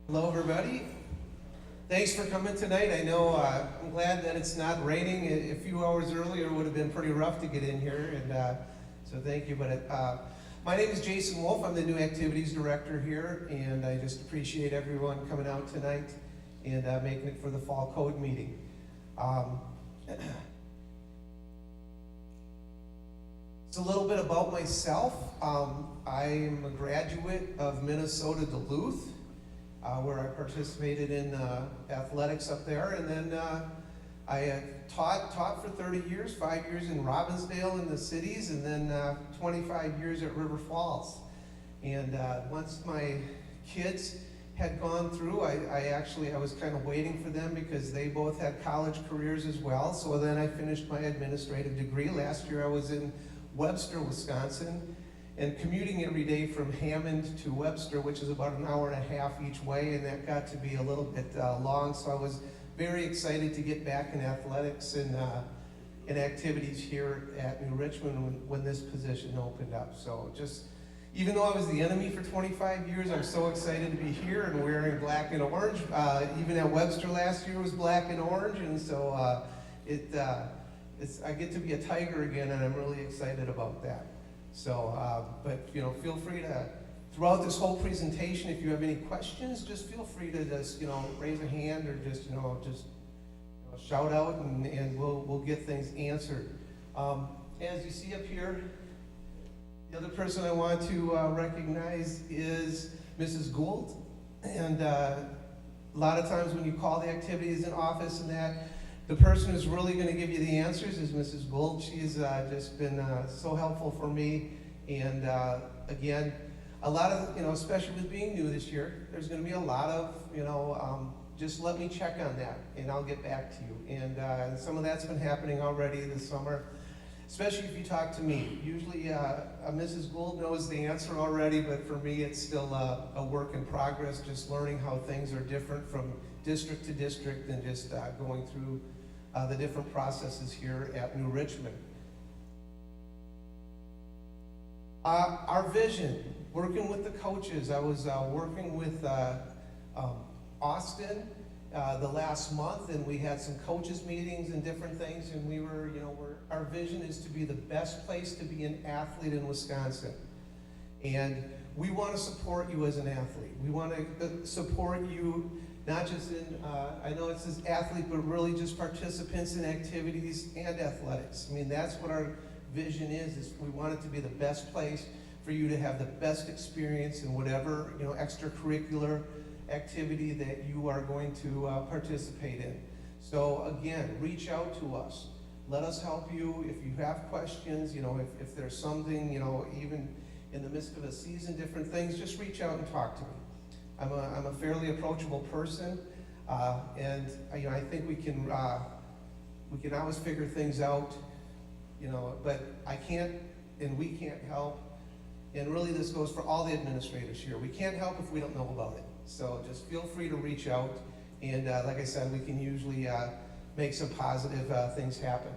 Hello, everybody. Thanks for coming tonight. I know I'm glad that it's not raining. A few hours earlier would have been pretty rough to get in here, and so thank you. But my name is Jason Wolf. I'm the new activities director here, and I just appreciate everyone coming out tonight and making it for the fall code meeting. It's a little bit about myself. I'm a graduate of Minnesota Duluth, where I participated in athletics up there, and then I taught for 30 years, 5 years in Robbinsdale in the cities, and then 25 years at River Falls. And once my kids had gone through, I was kind of waiting for them because they both had college careers as well. So then I finished my administrative degree. Last year I was in Webster, Wisconsin, and commuting every day from Hammond to Webster, which is about an hour and a half each way, and that got to be a little bit long, so I was very excited to get back in athletics and activities here at New Richmond when this position opened up. So just, even though I was the enemy for 25 years, I'm so excited to be here and wearing black and orange. Even at Webster last year was black and orange, and so I get to be a Tiger again, and I'm really excited about that. So, but feel free to, throughout this whole presentation, if you have any questions, just feel free to just, raise a hand or just shout out, and we'll get things answered. As you see up here, the other person I want to recognize is Mrs. Gould, and a lot of times when you call the activities in office and that, the person who's really going to give you the answers is Mrs. Gould. She's just been so helpful for me. And again, a lot of, especially with being new this year, there's going to be a lot of, just let me check on that and I'll get back to you. And some of that's been happening already this summer, especially if you talk to me. Usually Mrs. Gould knows the answer already, but for me it's still a work in progress, just learning how things are different from district to district and just going through the different processes here at New Richmond. Our vision, working with the coaches. I was working with Austin the last month, and we had some coaches meetings and different things, and we were, our vision is to be the best place to be an athlete in Wisconsin. And we want to support you as an athlete. We want to support you not just in, I know it says athlete, but really just participants in activities and athletics. I mean, that's what our vision is we want it to be the best place for you to have the best experience in whatever, extracurricular activity that you are going to participate in. So again, reach out to us. Let us help you if you have questions, if there's something, even in the midst of a season, different things, just reach out and talk to me. I'm a fairly approachable person, and I think we can always figure things out, but I can't and we can't help, and really this goes for all the administrators here. We can't help if we don't know about it. So just feel free to reach out, and like I said, we can usually make some positive things happen.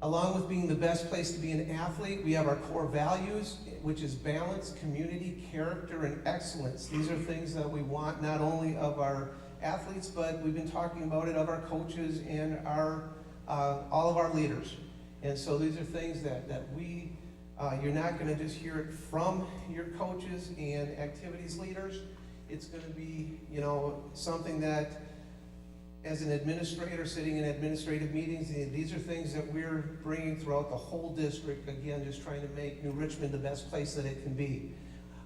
Along with being the best place to be an athlete, we have our core values, which is balance, community, character, and excellence. These are things that we want not only of our athletes, but we've been talking about it of our coaches and our all of our leaders. And so these are things that we, you're not going to just hear it from your coaches and activities leaders. It's going to be, something that, as an administrator sitting in administrative meetings, these are things that we're bringing throughout the whole district, again, just trying to make New Richmond the best place that it can be.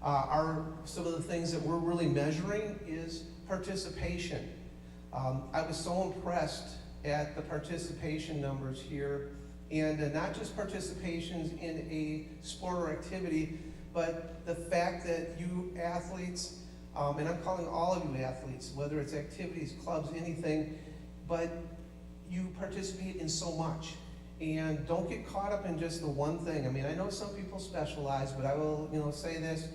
Some of the things that we're really measuring is participation. I was so impressed at the participation numbers here, and not just participations in a sport or activity, but the fact that you athletes, and I'm calling all of you athletes, whether it's activities, clubs, anything, but you participate in so much. And don't get caught up in just the one thing. I mean, I know some people specialize, but I will, say this,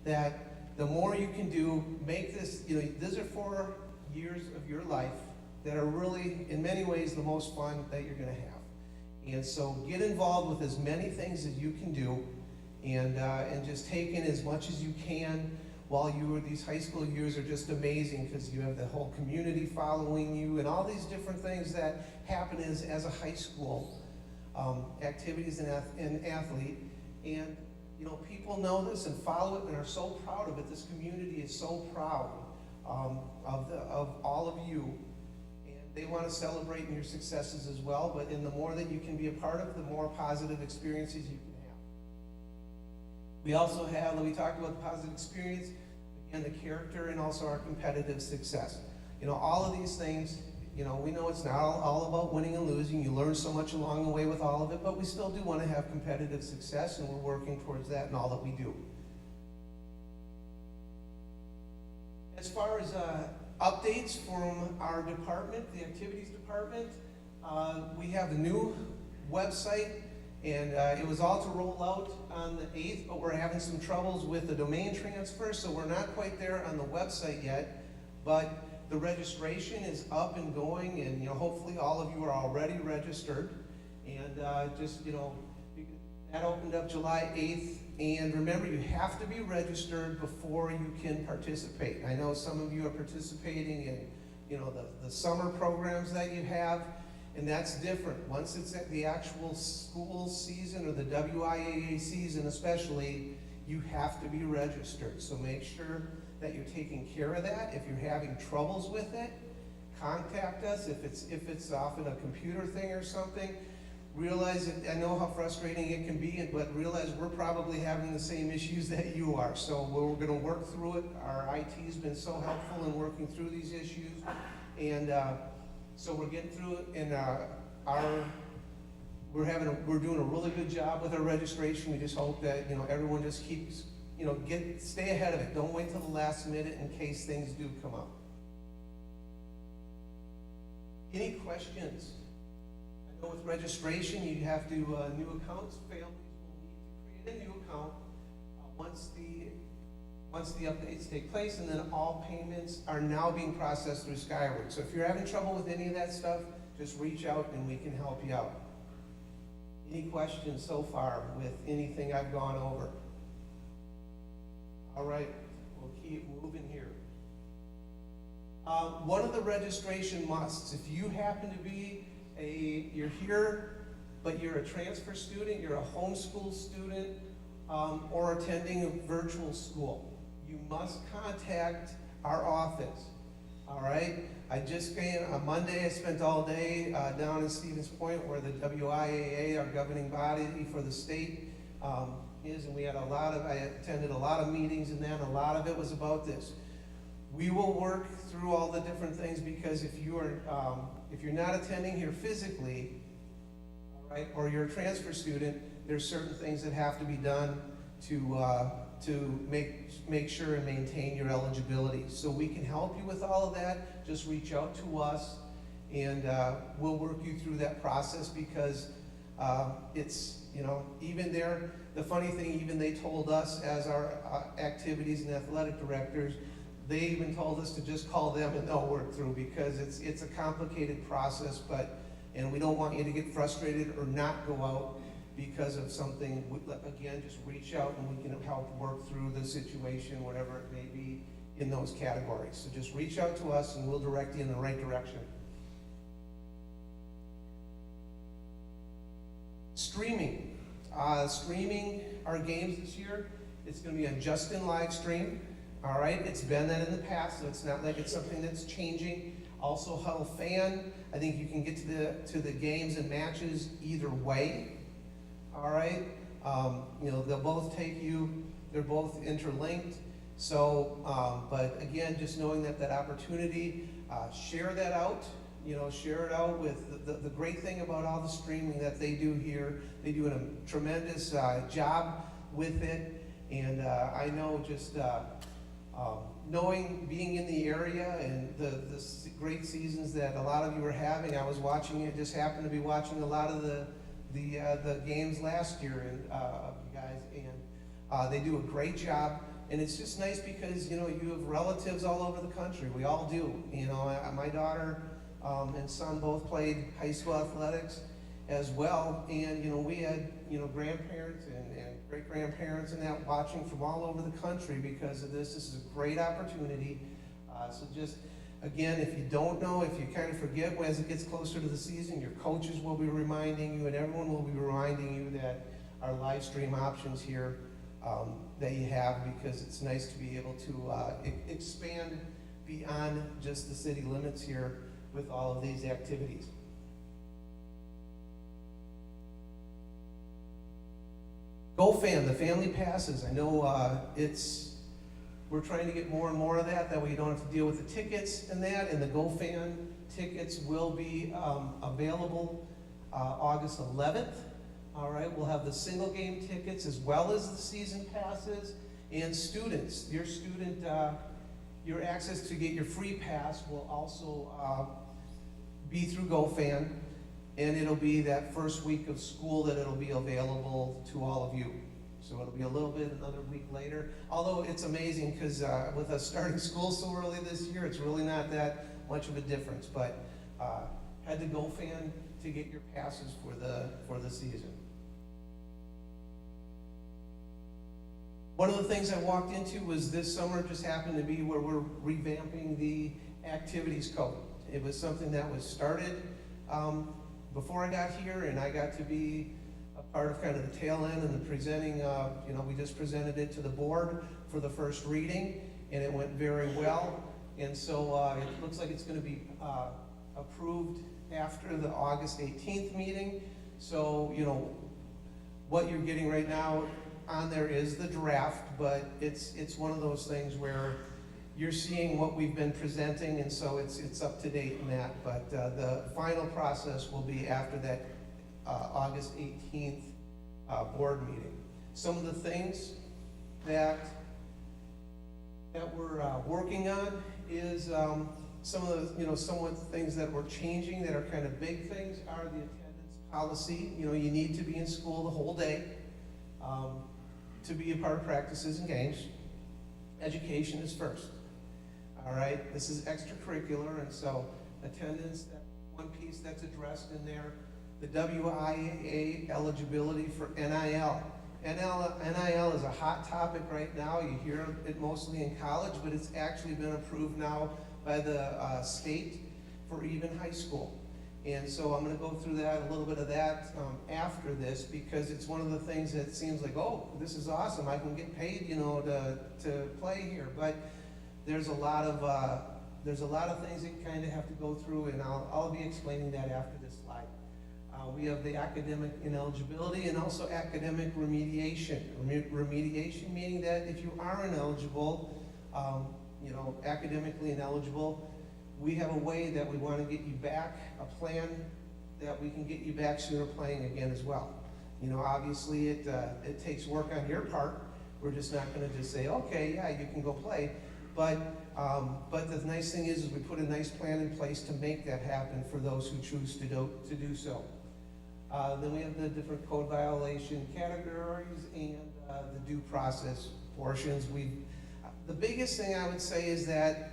that the more you can do, make this, these are 4 years of your life that are really, in many ways, the most fun that you're going to have. And so get involved with as many things as you can do, and just take in as much as you can while these high school years are just amazing because you have the whole community following you and all these different things that happen as a high school activities and athlete. And people know this and follow it and are so proud of it. This community is so proud of all of you. And they want to celebrate in your successes as well, but the more that you can be a part of, the more positive experiences you can have. We also have, we talked about the positive experience, again, the character, and also our competitive success. All of these things, we know it's not all about winning and losing. You learn so much along the way with all of it, but we still do want to have competitive success, and we're working towards that in all that we do. As far as updates from our department, the activities department, we have a new website, and it was all to roll out on the 8th, but we're having some troubles with the domain transfer, so we're not quite there on the website yet, but the registration is up and going, and hopefully all of you are already registered. And that opened up July 8th. And remember, you have to be registered before you can participate. I know some of you are participating in the summer programs that you have, and that's different. Once it's at the actual school season or the WIAA season especially, you have to be registered. So make sure that you're taking care of that. If you're having troubles with it, contact us. If it's often a computer thing or something, realize that I know how frustrating it can be, but realize we're probably having the same issues that you are. So we're going to work through it. Our IT has been so helpful in working through these issues, and so we're getting through it. And we're doing a really good job with our registration. We just hope that everyone just keeps stay ahead of it. Don't wait till the last minute in case things do come up. Any questions? I know with registration, you have to, new accounts, families will need to create a new account once the updates take place, and then all payments are now being processed through Skyward. So if you're having trouble with any of that stuff, just reach out and we can help you out. Any questions so far with anything I've gone over? All right, we'll keep moving here. One of the registration musts, if you happen to be you're here, but you're a transfer student, you're a homeschool student, or attending a virtual school, you must contact our office. All right? I just came on Monday. I spent all day down in Stevens Point, where the WIAA, our governing body for the state, is, and I attended a lot of meetings, and then a lot of it was about this. We will work through all the different things, because if you're not attending here physically, all right, or you're a transfer student, there's certain things that have to be done to make sure and maintain your eligibility. So we can help you with all of that. Just reach out to us, and we'll work you through that process, because it's, even there, the funny thing, even they told us as our activities and athletic directors, they even told us to just call them and they'll work through, because it's a complicated process, and we don't want you to get frustrated or not go out because of something. Again, just reach out and we can help work through the situation, whatever it may be in those categories. So just reach out to us and we'll direct you in the right direction. Streaming. Streaming our games this year, it's going to be on Justin live stream. All right, it's been that in the past, so it's not like it's something that's changing. Also, Huddle Fan, I think you can get to the games and matches either way. All right, they'll both take you. They're both interlinked. So, but again, just knowing that opportunity, share that out. Share it out with the great thing about all the streaming that they do here. They do a tremendous job with it, and I know just being in the area and the great seasons that a lot of you are having. I was watching it. Just happened to be watching a lot of the games last year, and you guys, and they do a great job. And it's just nice because you have relatives all over the country. We all do. My daughter and son both played high school athletics as well, and we had grandparents and great-grandparents and that watching from all over the country because of this. This is a great opportunity. So just, again, if you don't know, if you kind of forget as it gets closer to the season, your coaches will be reminding you and everyone will be reminding you that our live stream options here that you have, because it's nice to be able to expand beyond just the city limits here with all of these activities. GoFam, the family passes. I know we're trying to get more and more of that way you don't have to deal with the tickets and that, and the GoFam tickets will be available August 11th. All right, we'll have the single game tickets as well as the season passes, and students, your access to get your free pass will also be through GoFan, and it'll be that first week of school that it'll be available to all of you. So it'll be a little bit another week later. Although it's amazing because with us starting school so early this year, it's really not that much of a difference. But head to GoFan to get your passes for the season. One of the things I walked into was this summer just happened to be where we're revamping the activities code. It was something that was started before I got here, and I got to be a part of kind of the tail end and the presenting. We just presented it to the board for the first reading, and it went very well. And so it looks like it's going to be approved after the August 18th meeting. So, what you're getting right now on there is the draft, but it's one of those things where you're seeing what we've been presenting, and so it's up to date in that. But the final process will be after that August 18th board meeting. Some of the things that we're working on is some of the somewhat things that we're changing that are kind of big things are the attendance policy. You need to be in school the whole day to be a part of practices and games. Education is first. All right, this is extracurricular, and so attendance, that one piece that's addressed in there. The WIAA eligibility for NIL. NIL is a hot topic right now. You hear it mostly in college, but it's actually been approved now by the state for even high school. And so I'm going to go through that, a little bit of that after this, because it's one of the things that seems like, oh, this is awesome. I can get paid, to play here. But there's a lot of things that you kind of have to go through, and I'll be explaining that after this slide. We have the academic ineligibility and also academic remediation. Remediation meaning that if you are ineligible, academically ineligible, we have a way that we want to get you back, a plan that we can get you back sooner playing again as well. Obviously it takes work on your part. We're just not going to just say, okay, yeah, you can go play. But the nice thing is we put a nice plan in place to make that happen for those who choose to do so. Then we have the different code violation categories and the due process portions. The biggest thing I would say is that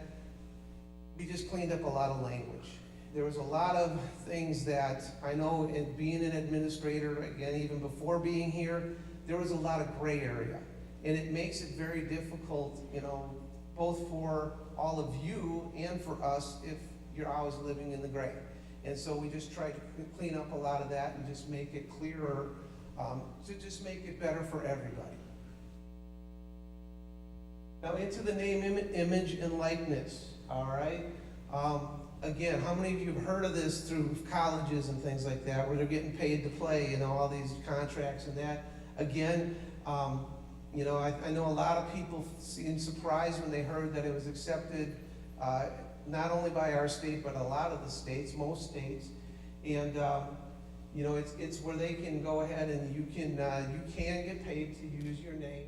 we just cleaned up a lot of language. There was a lot of things that I know, in being an administrator, again, even before being here, there was a lot of gray area. And it makes it very difficult, both for all of you and for us if you're always living in the gray. And so we just tried to clean up a lot of that and just make it clearer, to just make it better for everybody. Now into the name, image, and likeness, all right? Again, how many of you have heard of this through colleges and things like that, where they're getting paid to play, all these contracts and that? Again, I know a lot of people seemed surprised when they heard that it was accepted not only by our state, but a lot of the states, most states. And, it's where they can go ahead and you can get paid to use your name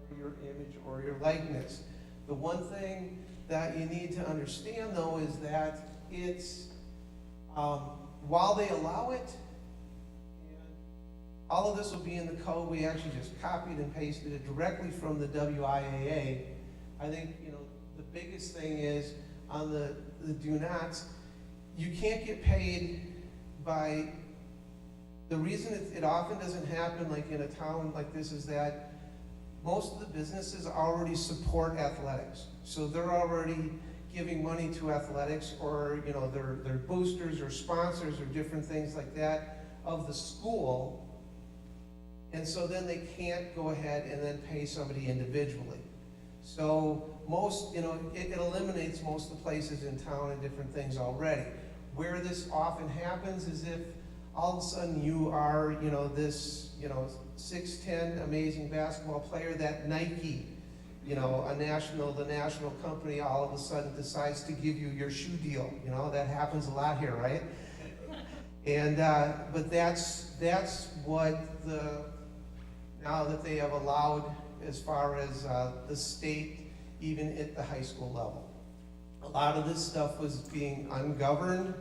or your image or your likeness. The one thing that you need to understand, though, is that it's, while they allow it, and all of this will be in the code, we actually just copied and pasted it directly from the WIAA. I think, the biggest thing is on the do nots, you can't get paid by The reason it often doesn't happen like in a town like this is that most of the businesses already support athletics. So they're already giving money to athletics, or they're boosters or sponsors or different things like that of the school. And so then they can't go ahead and then pay somebody individually. So most, it eliminates most of the places in town and different things already. Where this often happens is if all of a sudden you are, this, 6'10" amazing basketball player that Nike, the national company all of a sudden decides to give you your shoe deal. That happens a lot here, right? And, but that's what now that they have allowed as far as the state, even at the high school level. A lot of this stuff was being ungoverned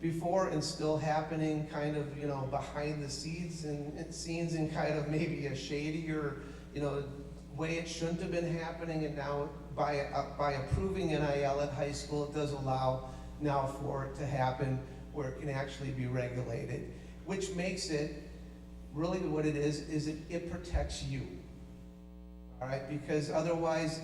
before and still happening kind of, behind the scenes and kind of maybe a shadier, way it shouldn't have been happening. And now by approving NIL at high school, it does allow now for it to happen where it can actually be regulated, which makes it really what it is it protects you. All right, because otherwise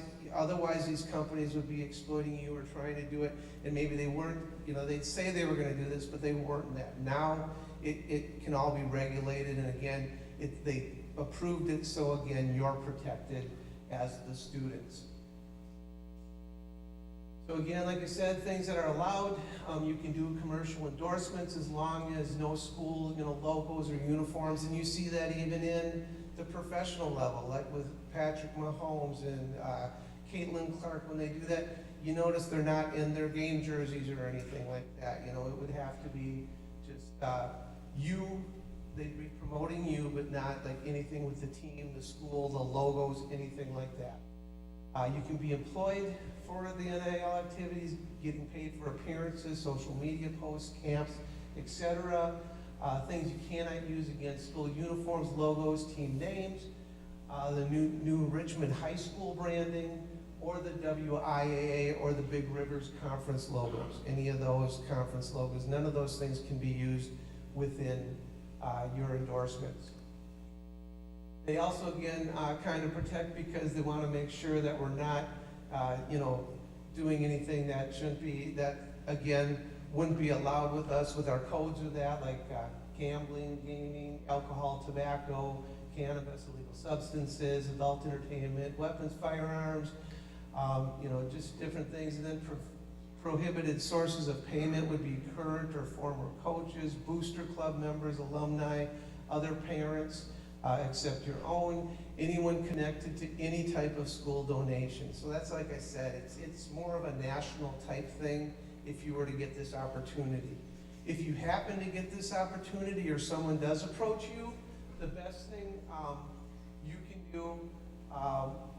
these companies would be exploiting you or trying to do it, and maybe they weren't, they'd say they were going to do this, but they weren't that. Now it can all be regulated, and again, they approved it, so again, you're protected as the students. So again, like I said, things that are allowed, you can do commercial endorsements as long as no school, logos or uniforms, and you see that even in the professional level, like with Patrick Mahomes and Caitlin Clark, when they do that, you notice they're not in their game jerseys or anything like that. It would have to be just you, they'd be promoting you, but not like anything with the team, the school, the logos, anything like that. You can be employed for the NIL activities, getting paid for appearances, social media posts, camps, etc. Things you cannot use against school uniforms, logos, team names, the new Richmond High School branding, or the WIAA or the Big Rivers Conference logos. Any of those conference logos, none of those things can be used within your endorsements. They also, again, kind of protect because they want to make sure that we're not, doing anything that shouldn't be, that, again, wouldn't be allowed with us with our codes or that, like gambling, gaming, alcohol, tobacco, cannabis, illegal substances, adult entertainment, weapons, firearms, just different things. And then prohibited sources of payment would be current or former coaches, booster club members, alumni, other parents, except your own, anyone connected to any type of school donation. So that's, like I said, it's more of a national type thing if you were to get this opportunity. If you happen to get this opportunity or someone does approach you, the best thing you can do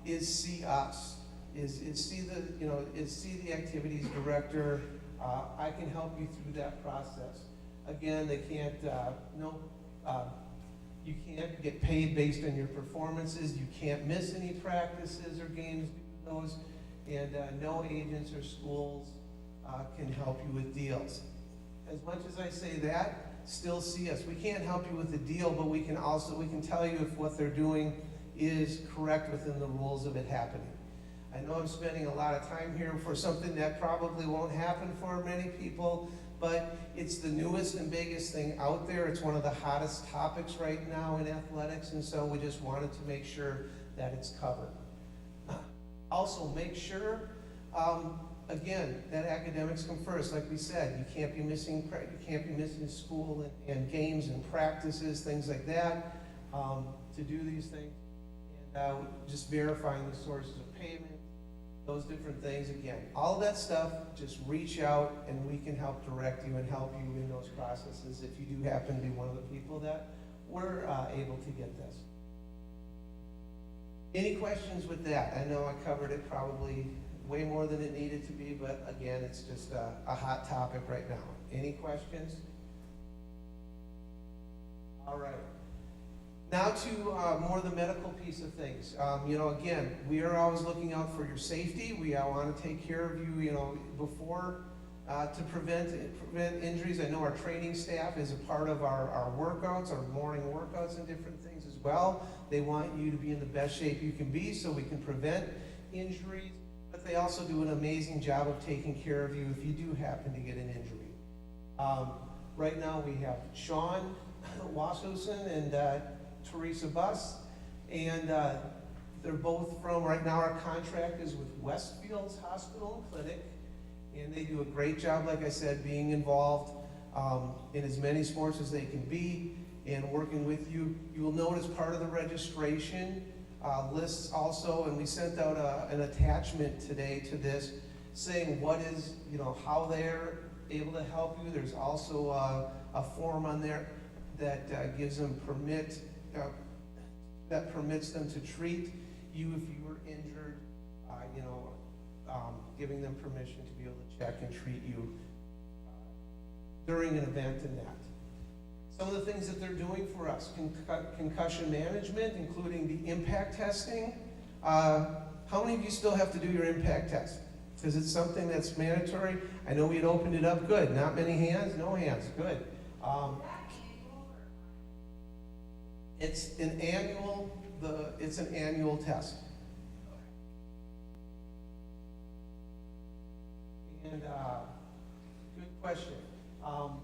is see us, is see the activities director. I can help you through that process. Again, they can't, you can't get paid based on your performances. You can't miss any practices or games due to those, and no agents or schools can help you with deals. As much as I say that, still see us. We can't help you with the deal, but we can tell you if what they're doing is correct within the rules of it happening. I know I'm spending a lot of time here for something that probably won't happen for many people, but it's the newest and biggest thing out there. It's one of the hottest topics right now in athletics, and so we just wanted to make sure that it's covered. Also, make sure, again, that academics come first. Like we said, you can't be missing school and games and practices, things like that, to do these things. And just verifying the sources of payment, those different things. Again, all of that stuff, just reach out and we can help direct you and help you in those processes if you do happen to be one of the people that were able to get this. Any questions with that? I know I covered it probably way more than it needed to be, but again, it's just a hot topic right now. Any questions? All right. Now to more the medical piece of things. Again, we are always looking out for your safety. We want to take care of you, before to prevent injuries. I know our training staff is a part of our workouts, our morning workouts and different things as well. They want you to be in the best shape you can be so we can prevent injuries, but they also do an amazing job of taking care of you if you do happen to get an injury. Right now we have Sean Washusen and Teresa Buss, and they're both from, right now our contract is with Westfields Hospital and Clinic, and they do a great job, like I said, being involved in as many sports as they can be and working with you. You will notice part of the registration lists also, and we sent out an attachment today to this saying what is, how they're able to help you. There's also a form on there that gives them that permits them to treat you if you were injured, giving them permission to be able to check and treat you during an event in that. Some of the things that they're doing for us, concussion management, including the impact testing. How many of you still have to do your impact test? Because it's something that's mandatory. I know we had opened it up, good. Not many hands, no hands, good. It's an annual test. And good question. So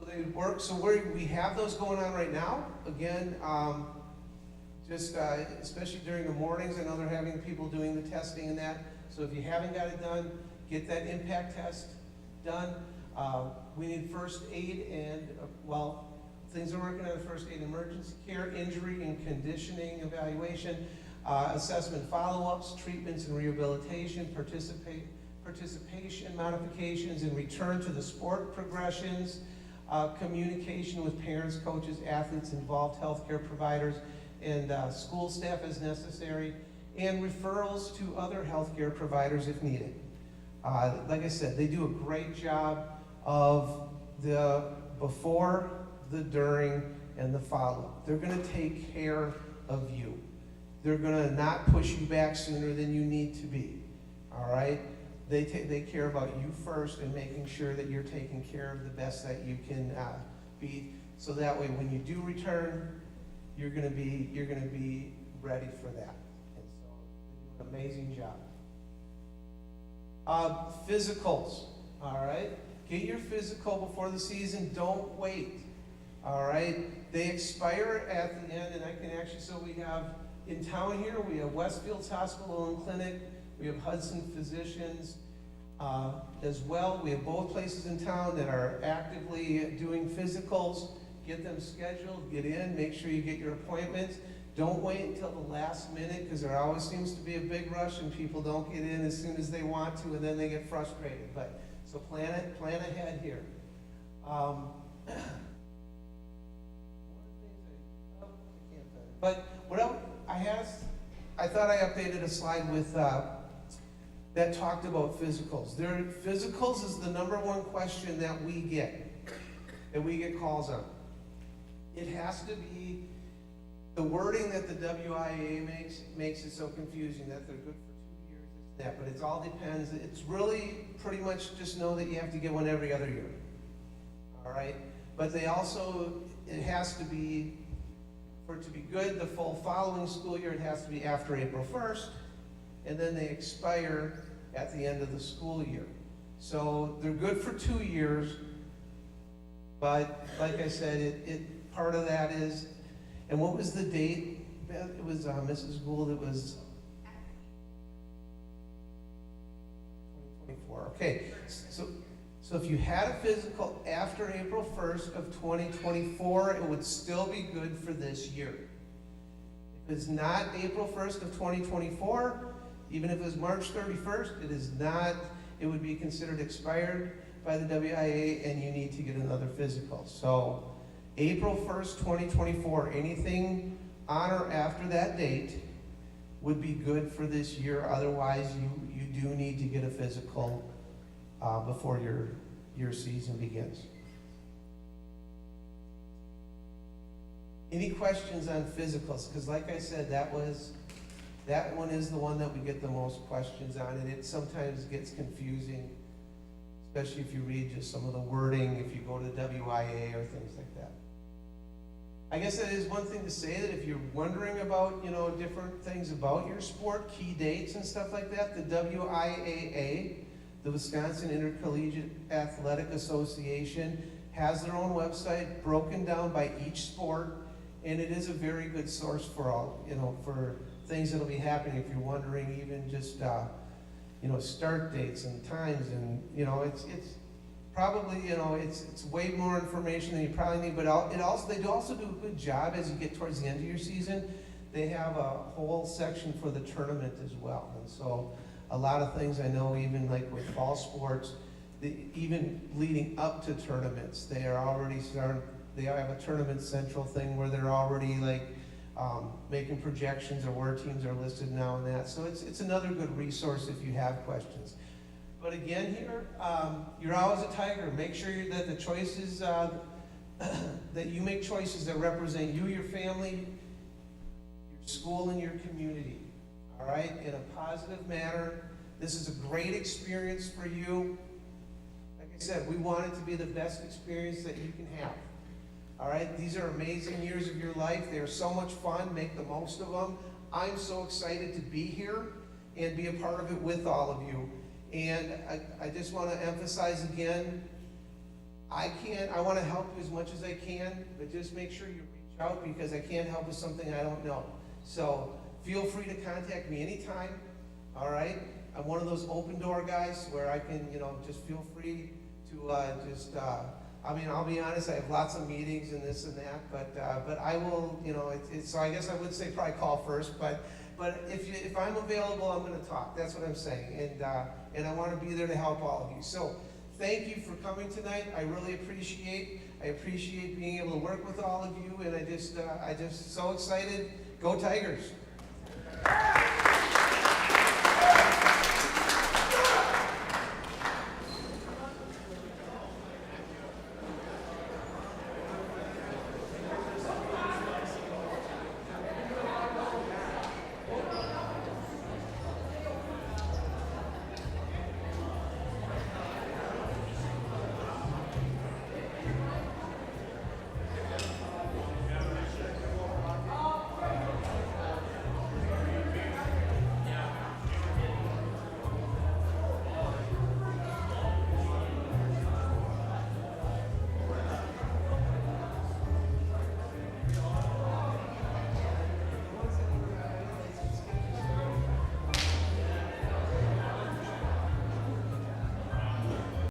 they work. So we have those going on right now. Again, especially during the mornings. I know they're having people doing the testing and that. So if you haven't got it done, get that impact test done. We need first aid and things are working on first aid, emergency care, injury and conditioning evaluation, assessment follow-ups, treatments and rehabilitation, participation modifications and return to the sport progressions, communication with parents, coaches, athletes, involved healthcare providers, and school staff as necessary, and referrals to other healthcare providers if needed. Like I said, they do a great job of the before, the during, and the follow-up. They're going to take care of you. They're going to not push you back sooner than you need to be. All right? They care about you first and making sure that you're taking care of the best that you can be. So that way, when you do return, you're going to be ready for that. And so they do an amazing job. Physicals. All right? Get your physical before the season. Don't wait. All right? They expire at the end, and I can actually, so we have in town here, we have Westfields Hospital and Clinic, we have Hudson Physicians as well. We have both places in town that are actively doing physicals. Get them scheduled, get in, make sure you get your appointments. Don't wait until the last minute, because there always seems to be a big rush and people don't get in as soon as they want to, and then they get frustrated. So plan ahead here. But what I thought I updated a slide with that talked about physicals. Physicals is the #1 question that we get calls on. It has to be the wording that the WIA makes it so confusing that they're good for 2 years, that, but it all depends. It's really pretty much just know that you have to get one every other year. All right? But they also, it has to be, for it to be good, the full following school year, it has to be after April 1st, and then they expire at the end of the school year. So they're good for 2 years, but like I said, part of that is, and what was the date? It was Mrs. Gould, it was 2024. Okay, so if you had a physical after April 1st of 2024, it would still be good for this year. If it's not April 1st of 2024, even if it was March 31st, it would be considered expired by the WIA and you need to get another physical. So April 1st, 2024, anything on or after that date would be good for this year. Otherwise, you do need to get a physical before your season begins. Any questions on physicals? Because like I said, that one is the one that we get the most questions on, and it sometimes gets confusing, especially if you read just some of the wording, if you go to WIA or things like that. I guess that is one thing to say, that if you're wondering about, different things about your sport, key dates and stuff like that, the WIAA, the Wisconsin Intercollegiate Athletic Association, has their own website broken down by each sport, and it is a very good source for all, for things that'll be happening if you're wondering, even just, start dates and times, and, it's probably, it's way more information than you probably need, but they do also do a good job as you get towards the end of your season. They have a whole section for the tournament as well, and so a lot of things I know, even like with fall sports, even leading up to tournaments, they are already starting. They have a tournament central thing where they're already making projections of where teams are listed now and that. So it's another good resource if you have questions. But again, here you're always a Tiger. Make sure that the choices that you make choices that represent you, your family, your school, and your community. All right, in a positive manner. This is a great experience for you. Like I said, we want it to be the best experience that you can have. All right, these are amazing years of your life. They are so much fun. Make the most of them. I'm so excited to be here and be a part of it with all of you. And I just want to emphasize again, I want to help you as much as I can, but just make sure you reach out, because I can't help with something I don't know. So feel free to contact me anytime. All right, I'm one of those open door guys where I can, just feel free to I'll be honest, I have lots of meetings and this and that, but I will, so I guess I would say probably call first, but if I'm available, I'm going to talk. That's what I'm saying, and I want to be there to help all of you. So thank you for coming tonight. I really appreciate being able to work with all of you, and I just so excited. Go Tigers!